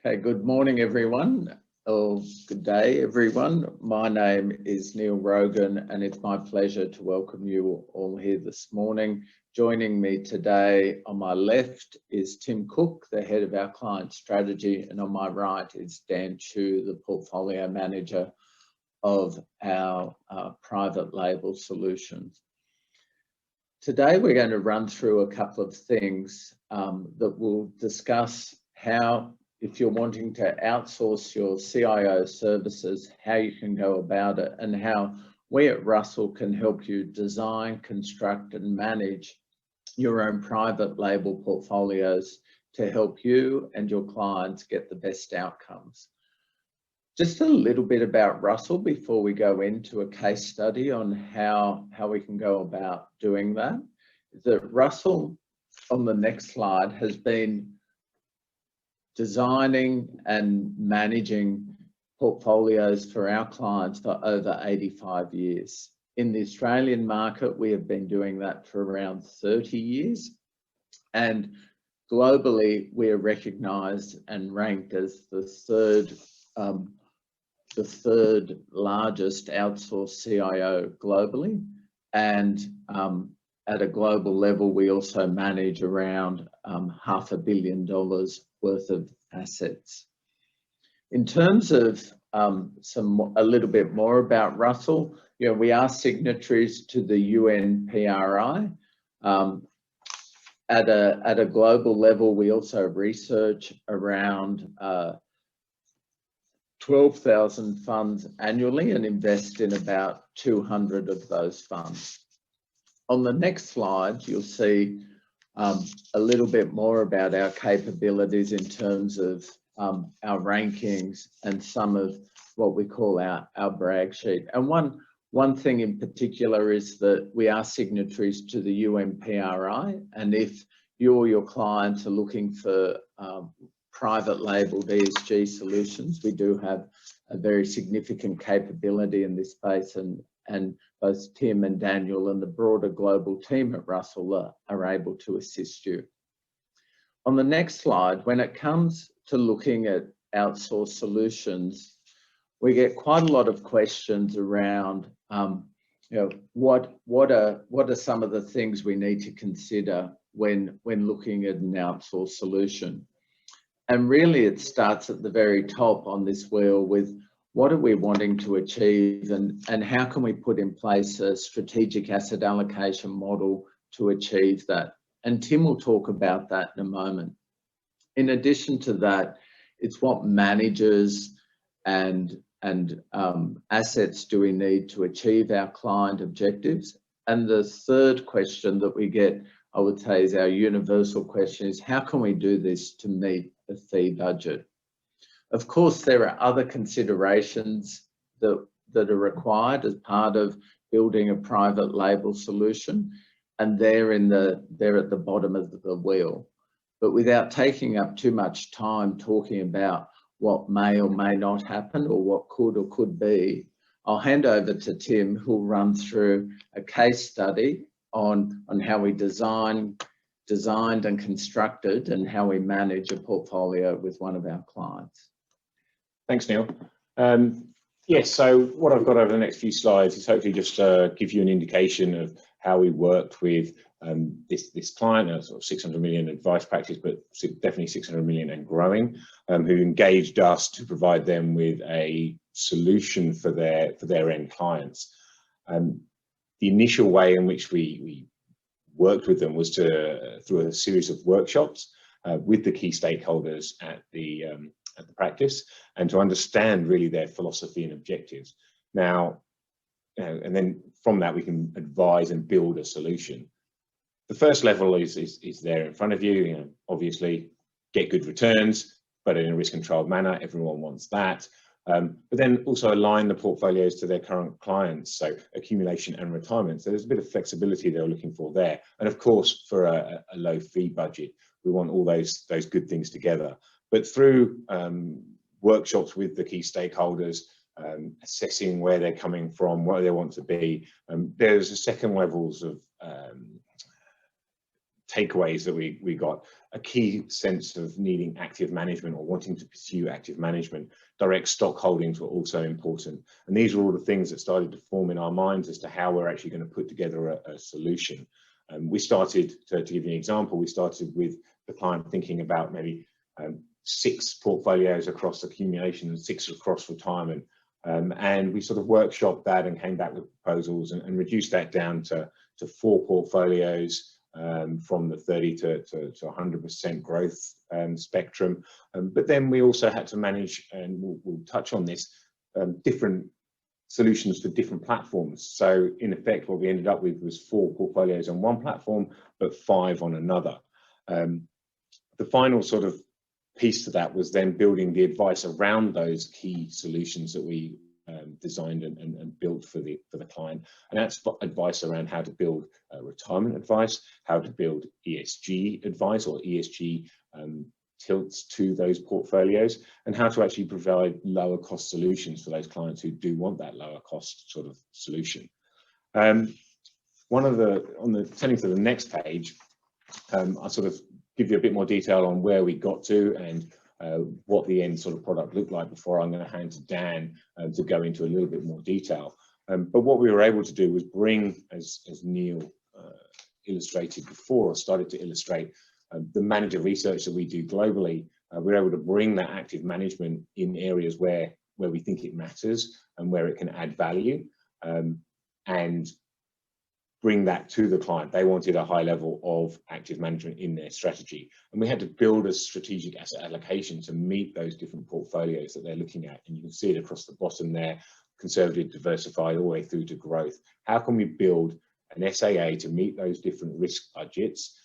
Okay, good morning, everyone, or good day, everyone. My name is Neil Rogan, and it's my pleasure to welcome you all here this morning. Joining me today on my left is Tim Cook, the head of our client strategy, and on my right is Dan Chu, the portfolio manager of our private label solutions. Today, we're going to run through a couple of things that will discuss how, if you're wanting to outsource your CIO services, how you can go about it and how we at Russell can help you design, construct and manage your own private label portfolios to help you and your clients get the best outcomes. Just a little bit about Russell before we go into a case study on how we can go about doing that. That Russell, on the next slide, has been designing and managing portfolios for our clients for over 85 years. In the Australian market, we have been doing that for around 30 years. And globally, we are recognised and ranked as the third largest outsourced CIO globally. And at a global level, we also manage around $500 million worth of assets. In terms of a little bit more about Russell, we are signatories to the UNPRI. At a global level, we also research around 12,000 funds annually and invest in about 200 of those funds. On the next slide, you'll see a little bit more about our capabilities in terms of our rankings and some of what we call our brag sheet. And one thing in particular is that we are signatories to the UNPRI, and if you or your clients are looking for private labeled ESG solutions, we do have a very significant capability in this space, and both Tim and Daniel and the broader global team at Russell are able to assist you. On the next slide, when it comes to looking at outsourced solutions, we get quite a lot of questions around what are some of the things we need to consider when looking at an outsourced solution. And really it starts at the very top on this wheel with what are we wanting to achieve and how can we put in place a strategic asset allocation model to achieve that. And Tim will talk about that in a moment. In addition to that, it's what managers and assets do we need to achieve our client objectives. And the third question that we get, I would say, is our universal question is how can we do this to meet the fee budget? Of course, there are other considerations that are required as part of building a private label solution, and they're at the bottom of the wheel. But without taking up too much time talking about what may or may not happen or what could or could be, I'll hand over to Tim, who'll run through a case study on how we designed and constructed and how we manage a portfolio with one of our clients. Thanks, Neil. Yes, so what I've got over the next few slides is hopefully just give you an indication of how we worked with this client, a sort of 600 million advice practice, but definitely 600 million and growing, who engaged us to provide them with a solution for their end clients. The initial way in which we worked with them was through a series of workshops with the key stakeholders at the practice, and to understand really their philosophy and objectives. Now, and then from that we can advise and build a solution. The first level is there in front of you. Obviously get good returns, but in a risk-controlled manner. Everyone wants that. But then also align the portfolios to their current clients, so accumulation and retirement. So there's a bit of flexibility they're looking for there. And of course, for a low fee budget, we want all those good things together. But through workshops with the key stakeholders, assessing where they're coming from, where they want to be, there's a second levels of takeaways that we got: a key sense of needing active management or wanting to pursue active management. Direct stock holdings were also important. And these are all the things that started to form in our minds as to how we're actually going to put together a solution. We started, to give you an example, we started with the client thinking about maybe 6 portfolios across accumulation and 6 across retirement. And we sort of workshopped that and came back with proposals and reduced that down to 4 portfolios from the 30 to 100% growth spectrum. But then we also had to manage, and we'll touch on this, different solutions for different platforms. So in effect, what we ended up with was 4 portfolios on one platform, but 5 on another. The final sort of piece to that was then building the advice around those key solutions that we designed and built for the client, and that's advice around how to build retirement advice, how to build ESG advice or ESG tilts to those portfolios, and how to actually provide lower cost solutions for those clients who do want that lower cost sort of solution. Turning to the next page, I'll sort of give you a bit more detail on where we got to and what the end sort of product looked like before I'm going to hand to Dan to go into a little bit more detail. But what we were able to do was bring, as Neil illustrated before, or started to illustrate, the manager research that we do globally. We're able to bring that active management in areas where we think it matters and where it can add value, and bring that to the client. They wanted a high level of active management in their strategy, and we had to build a strategic asset allocation to meet those different portfolios that they're looking at. And you can see it across the bottom there: conservative, diversified, all the way through to growth. How can we build an SAA to meet those different risk budgets,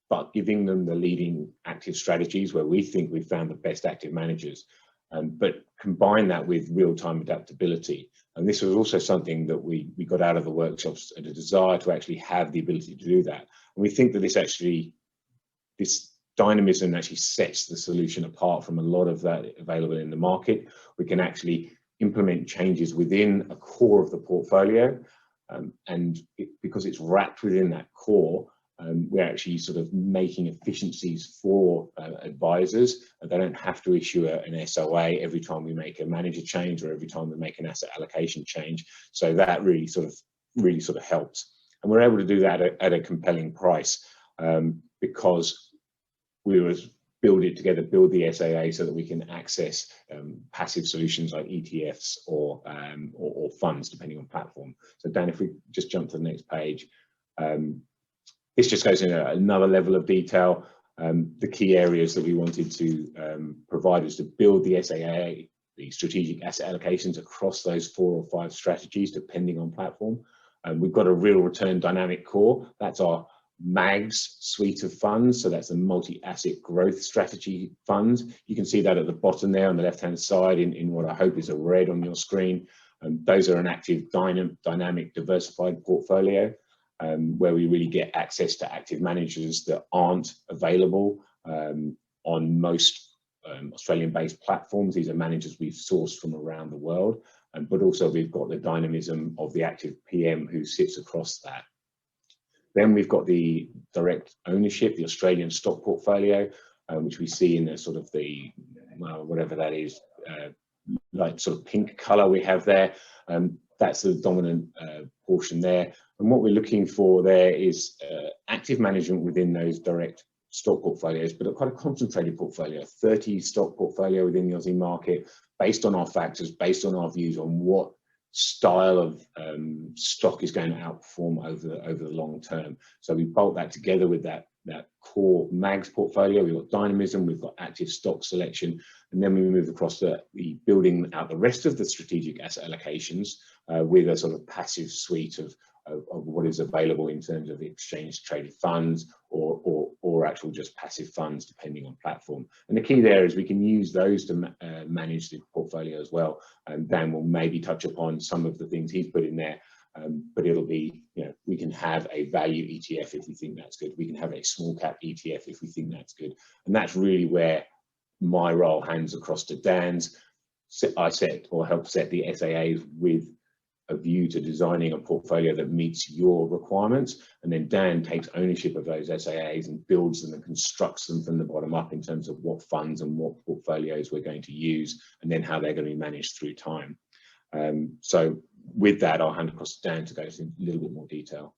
but giving them the leading active strategies where we think we've found the best active managers, but combine that with real-time adaptability. And this was also something that we got out of the workshops, a desire to actually have the ability to do that. And we think that this dynamism actually sets the solution apart from a lot of that available in the market. We can actually implement changes within a core of the portfolio, because it's wrapped within that core, we're actually sort of making efficiencies for advisors. They don't have to issue an SOA every time we make a manager change or every time we make an asset allocation change. So that really sort of helps. And we're able to do that at a compelling price, because we build the SAA so that we can access passive solutions like ETFs or funds, depending on platform. So Dan, if we just jump to the next page. This just goes into another level of detail. The key areas that we wanted to provide is to build the SAA, the strategic asset allocations, across those 4 or 5 strategies, depending on platform. We've got a real return dynamic core. That's our MAGS suite of funds. So that's the multi-asset growth strategy funds. You can see that at the bottom there on the left-hand side in what I hope is a red on your screen. Those are an active, dynamic, diversified portfolio, where we really get access to active managers that aren't available on most Australian-based platforms. These are managers we've sourced from around the world, but also we've got the dynamism of the active PM who sits across that. Then we've got the direct ownership, the Australian stock portfolio, which we see in the sort of whatever that is, like sort of pink color we have there. That's the dominant portion there. And what we're looking for there is active management within those direct stock portfolios, but quite a concentrated portfolio, 30 stock portfolio within the Aussie market, based on our factors, based on our views on what style of stock is going to outperform over the long term. So we bolt that together with that core MAGS portfolio. We've got dynamism, we've got active stock selection, and then we move across the building out the rest of the strategic asset allocations with a sort of passive suite of what is available in terms of the exchange traded funds or actual just passive funds, depending on platform. And the key there is we can use those to manage the portfolio as well. And Dan will maybe touch upon some of the things he's put in there, but it'll be, we can have a value ETF if we think that's good. We can have a small cap ETF if we think that's good. And that's really where my role hands across to Dan's. I set or help set the SAAs with a view to designing a portfolio that meets your requirements. And then Dan takes ownership of those SAAs and builds them and constructs them from the bottom up in terms of what funds and what portfolios we're going to use, and then how they're going to be managed through time. So with that, I'll hand across to Dan to go into a little bit more detail.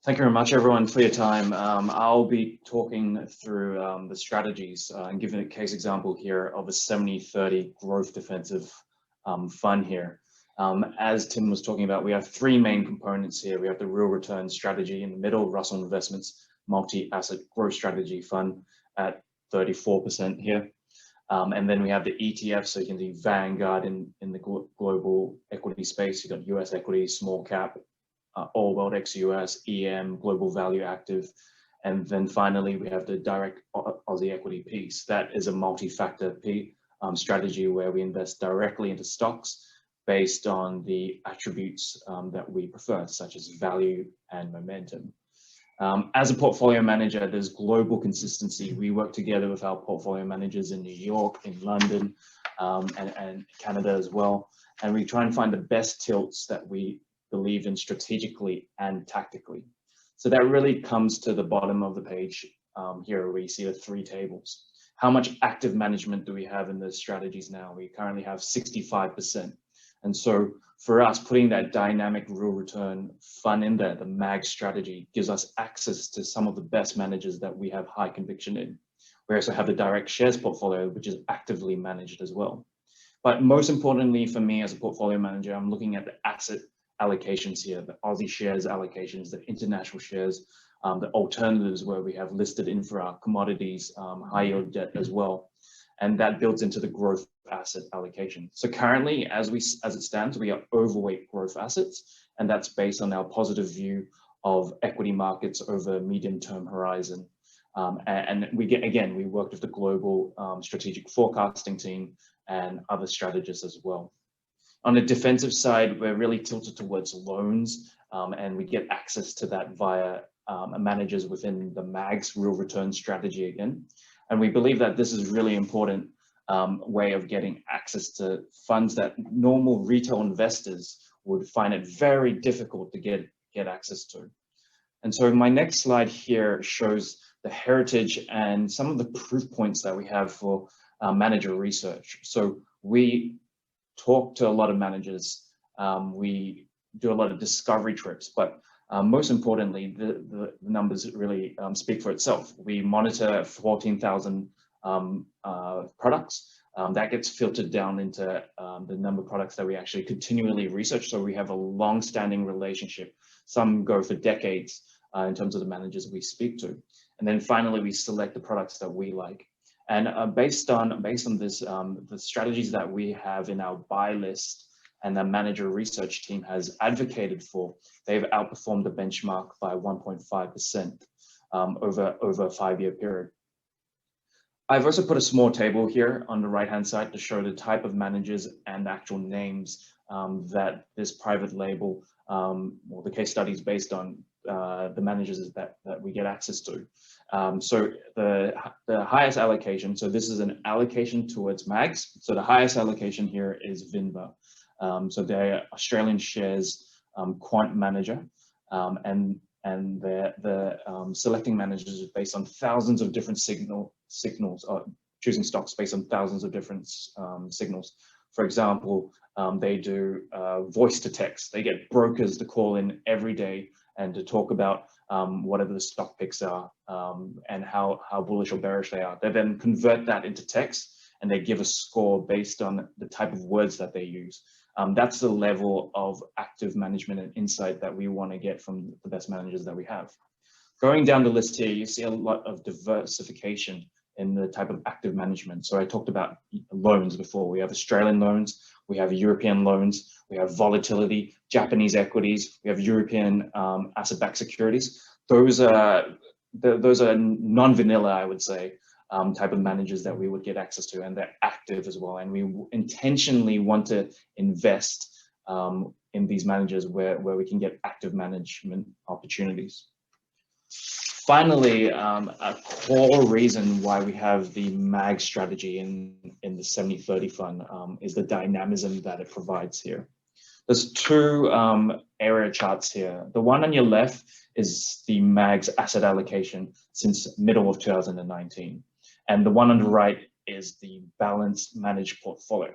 Thank you very much, everyone, for your time. I'll be talking through the strategies and giving a case example here of a 70-30 growth defensive fund here. As Tim was talking about, we have three main components here. We have the real return strategy in the middle, Russell Investments multi-asset growth strategy fund at 34% here. And then we have the ETF, so you can see Vanguard in the global equity space. You've got US equity, small cap, all world ex-US, EM, global value active. And then finally, we have the direct Aussie equity piece. That is a multi-factor strategy where we invest directly into stocks based on the attributes that we prefer, such as value and momentum. As a portfolio manager, there's global consistency. We work together with our portfolio managers in New York, in London, and Canada as well. And we try and find the best tilts that we believe in strategically and tactically. So that really comes to the bottom of the page here, where you see the three tables. How much active management do we have in the strategies now? We currently have 65%. And so for us, putting that dynamic real return fund in there, the MAG strategy, gives us access to some of the best managers that we have high conviction in. We also have the direct shares portfolio, which is actively managed as well. But most importantly for me as a portfolio manager, I'm looking at the asset allocations here, the Aussie shares allocations, the international shares, the alternatives where we have listed infra, commodities, high yield debt as well. And that builds into the growth asset allocation. So currently, as it stands, we are overweight growth assets, and that's based on our positive view of equity markets over a medium-term horizon. And we worked with the global strategic forecasting team and other strategists as well. On the defensive side, we're really tilted towards loans, and we get access to that via managers within the MAG's real return strategy again. And we believe that this is really important way of getting access to funds that normal retail investors would find it very difficult to get access to. And so my next slide here shows the heritage and some of the proof points that we have for manager research. So we talk to a lot of managers, we do a lot of discovery trips, but most importantly, the numbers really speak for itself. We monitor 14,000 products. That gets filtered down into the number of products that we actually continually research. So we have a long-standing relationship. Some go for decades in terms of the managers we speak to. And then finally, we select the products that we like. And based on this, the strategies that we have in our buy list and the manager research team has advocated for, they've outperformed the benchmark by 1.5% over a 5-year period. I've also put a small table here on the right-hand side to show the type of managers and actual names that this private label, or the case studies based on the managers that we get access to. So the highest allocation, so this is an allocation towards MAGs. So the highest allocation here is Vinva. So they're Australian shares quant manager, and the selecting managers is based on thousands of different signals, or choosing stocks based on thousands of different signals. For example, they do voice to text. They get brokers to call in every day and to talk about whatever the stock picks are and how bullish or bearish they are. They then convert that into text and they give a score based on the type of words that they use. That's the level of active management and insight that we want to get from the best managers that we have. Going down the list here, you see a lot of diversification in the type of active management. So I talked about loans before. We have Australian loans, we have European loans, we have volatility, Japanese equities, we have European asset-backed securities. Those are non-vanilla, I would say, type of managers that we would get access to, and they're active as well. And we intentionally want to invest in these managers where we can get active management opportunities. Finally, a core reason why we have the MAG strategy in the 70-30 fund is the dynamism that it provides here. There's two area charts here. The one on your left is the MAG's asset allocation since middle of 2019. And the one on the right is the balanced managed portfolio.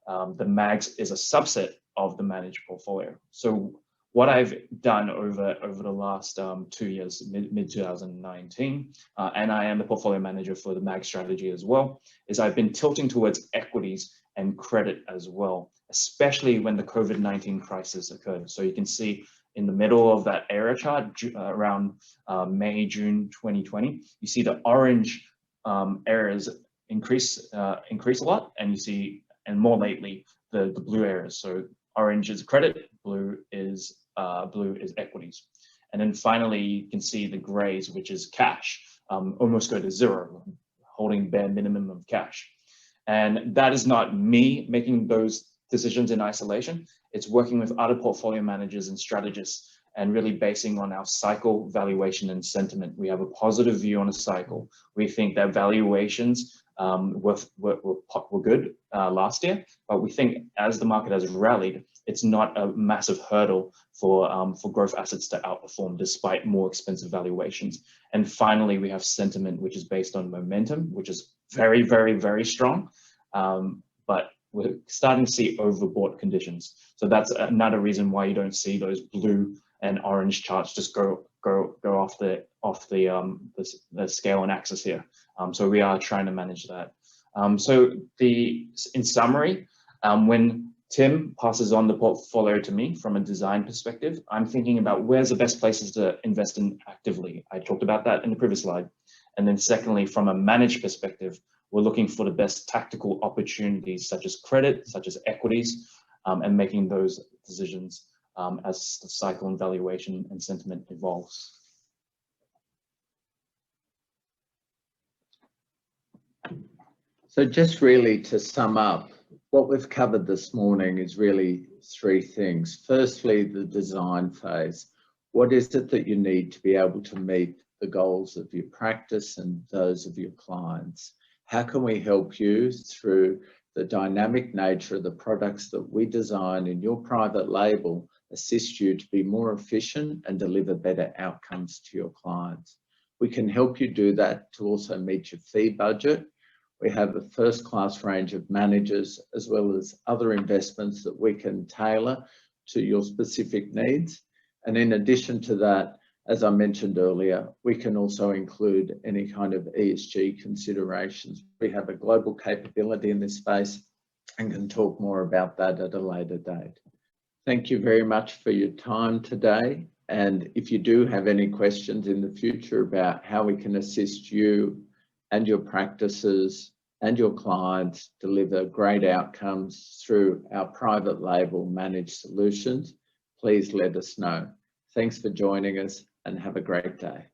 The MAGS is a subset of the managed portfolio. So what I've done over the last 2 years, mid 2019, and I am the portfolio manager for the MAG strategy as well, is I've been tilting towards equities and credit as well, especially when the COVID-19 crisis occurred. So you can see in the middle of that area chart, around May, June 2020, you see the orange areas increase a lot, and you see, and more lately, the blue areas. So orange is credit, blue is equities. And then finally, you can see the grays, which is cash, almost go to zero, holding bare minimum of cash. And that is not me making those decisions in isolation. It's working with other portfolio managers and strategists and really basing on our cycle, valuation, and sentiment. We have a positive view on a cycle. We think that valuations were good last year, but we think as the market has rallied, it's not a massive hurdle for growth assets to outperform despite more expensive valuations. And finally, we have sentiment, which is based on momentum, which is very, very, very strong. But we're starting to see overbought conditions. So that's another reason why you don't see those blue and orange charts just go off the scale and axis here. So we are trying to manage that. In summary, when Tim passes on the portfolio to me from a design perspective, I'm thinking about where's the best places to invest in actively. I talked about that in the previous slide. And then secondly, from a managed perspective, we're looking for the best tactical opportunities such as credit, such as equities, and making those decisions as the cycle and valuation and sentiment evolves. So just really to sum up, what we've covered this morning is really three things. Firstly, the design phase. What is it that you need to be able to meet the goals of your practice and those of your clients? How can we help you through the dynamic nature of the products that we design in your private label, assist you to be more efficient and deliver better outcomes to your clients? We can help you do that to also meet your fee budget. We have a first-class range of managers as well as other investments that we can tailor to your specific needs. And in addition to that, as I mentioned earlier, we can also include any kind of ESG considerations. We have a global capability in this space and can talk more about that at a later date. Thank you very much for your time today. And if you do have any questions in the future about how we can assist you and your practices and your clients deliver great outcomes through our private label managed solutions, please let us know. Thanks for joining us and have a great day.